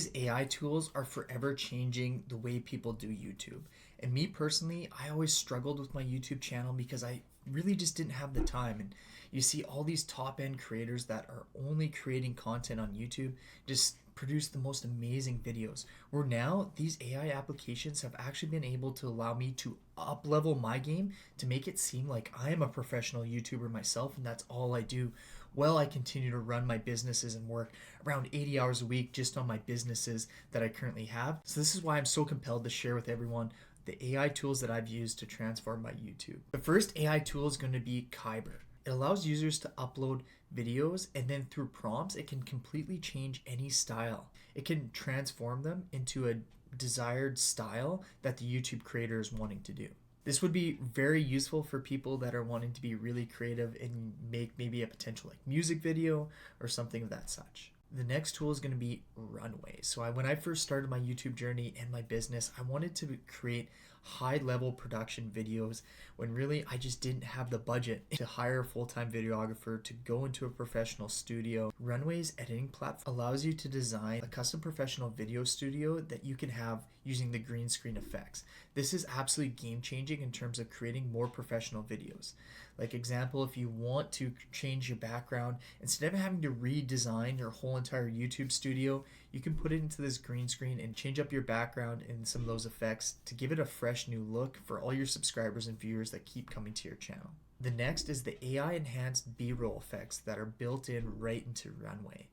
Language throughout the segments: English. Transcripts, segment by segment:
These AI tools are forever changing the way people do YouTube. And me personally, I always struggled with my YouTube channel because I really just didn't have the time. And you see all these top end creators that are only creating content on YouTube just produce the most amazing videos. Where now these AI applications have actually been able to allow me to up level my game to make it seem like I am a professional YouTuber myself and that's all I do. Well, I continue to run my businesses and work around 80 hours a week just on my businesses that I currently have. So this is why I'm so compelled to share with everyone the AI tools that I've used to transform my YouTube. The first AI tool is going to be Kyber. It allows users to upload videos and then through prompts, it can completely change any style. It can transform them into a desired style that the YouTube creator is wanting to do. This would be very useful for people that are wanting to be really creative and make maybe a potential like music video or something of that such. The next tool is going to be Runway. So when I first started my YouTube journey and my business, I wanted to create high level production videos when really I just didn't have the budget to hire a full-time videographer to go into a professional studio. Runway's editing platform allows you to design a custom professional video studio that you can have using the green screen effects. This is absolutely game changing in terms of creating more professional videos. Like example, if you want to change your background, instead of having to redesign your whole entire YouTube studio, you can put it into this green screen and change up your background and some of those effects to give it a fresh new look for all your subscribers and viewers that keep coming to your channel. The next is the AI enhanced B-roll effects that are built in right into Runway.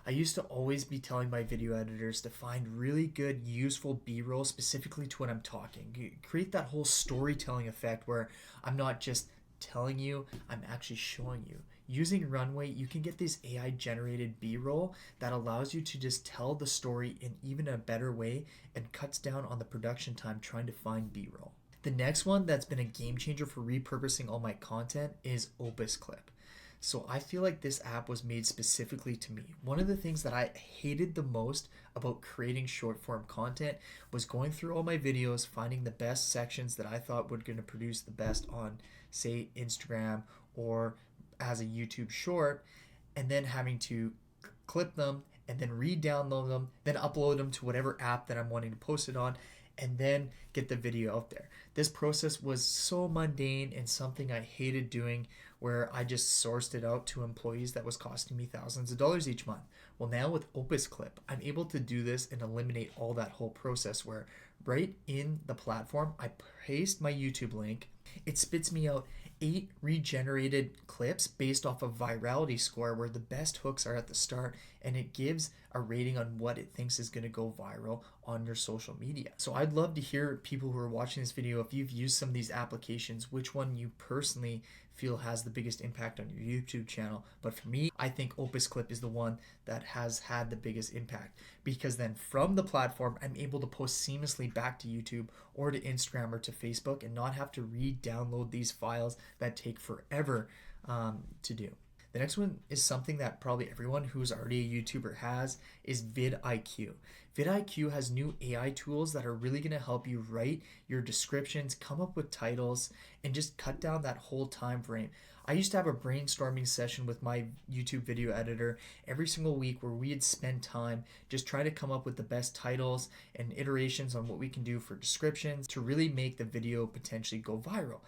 I used to always be telling my video editors to find really good, useful B-roll specifically to when I'm talking. Create that whole storytelling effect where I'm not just telling you, I'm actually showing you. Using Runway, you can get this AI generated B-roll that allows you to just tell the story in even a better way and cuts down on the production time trying to find B-roll. The next one that's been a game changer for repurposing all my content is Opus Clip. So I feel like this app was made specifically to me. One of the things that I hated the most about creating short form content was going through all my videos, finding the best sections that I thought were going to produce the best on, say, Instagram or as a YouTube short, and then having to clip them and then re-download them, then upload them to whatever app that I'm wanting to post it on, and then get the video out there. This process was so mundane and something I hated doing, where I just sourced it out to employees that was costing me thousands of dollars each month. Well, now with Opus Clip, I'm able to do this and eliminate all that whole process where right in the platform, I paste my YouTube link. It spits me out 8 regenerated clips based off of virality score where the best hooks are at the start, and it gives a rating on what it thinks is going to go viral on your social media. So I'd love to hear people who are watching this video, if you've used some of these applications, which one you personally feel has the biggest impact on your YouTube channel. But for me, I think Opus Clip is the one that has had the biggest impact, because then from the platform, I'm able to post seamlessly back to YouTube or to Instagram or to Facebook and not have to re-download these files that take forever to do. The next one is something that probably everyone who's already a YouTuber has, is vidIQ. vidIQ has new AI tools that are really going to help you write your descriptions, come up with titles, and just cut down that whole time frame. I used to have a brainstorming session with my YouTube video editor every single week where we'd spend time just trying to come up with the best titles and iterations on what we can do for descriptions to really make the video potentially go viral.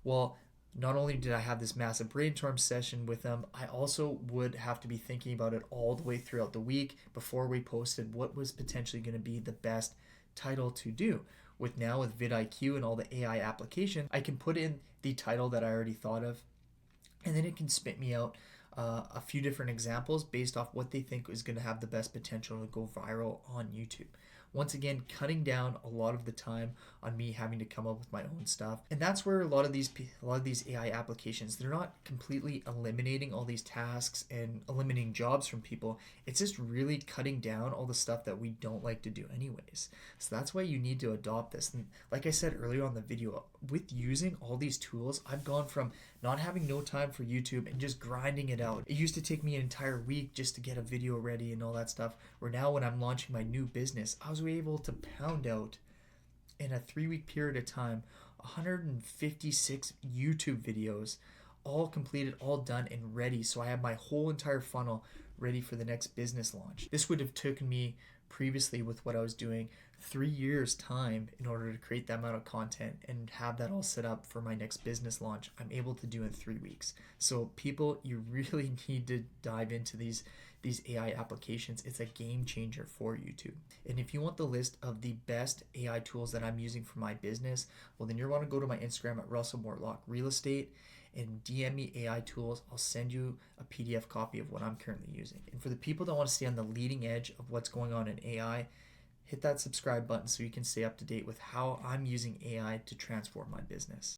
Well, not only did I have this massive brainstorm session with them, I also would have to be thinking about it all the way throughout the week before we posted what was potentially going to be the best title to do. With vidIQ and all the AI application, I can put in the title that I already thought of, and then it can spit me out a few different examples based off what they think is going to have the best potential to go viral on YouTube. Once again, cutting down a lot of the time on me having to come up with my own stuff. And that's where a lot of these AI applications, they're not completely eliminating all these tasks and eliminating jobs from people. It's just really cutting down all the stuff that we don't like to do anyways. So that's why you need to adopt this. And like I said earlier on the video, with using all these tools, I've gone from not having no time for YouTube and just grinding it out. It used to take me an entire week just to get a video ready and all that stuff, where now when I'm launching my new business, I was able to pound out in a 3-week period of time 156 YouTube videos, all completed, all done and ready. So I have my whole entire funnel ready for the next business launch. This would have taken me previously with what I was doing 3 years time in order to create that amount of content and have that all set up for my next business launch. I'm able to do in 3 weeks. So people, you really need to dive into these AI applications. It's a game changer for YouTube. And if you want the list of the best AI tools that I'm using for my business, well, then you're want to go to my Instagram at Russell Mortlock Real Estate and DM me AI tools. I'll send you a PDF copy of what I'm currently using. And for the people that want to stay on the leading edge of what's going on in AI, hit that subscribe button so you can stay up to date with how I'm using AI to transform my business.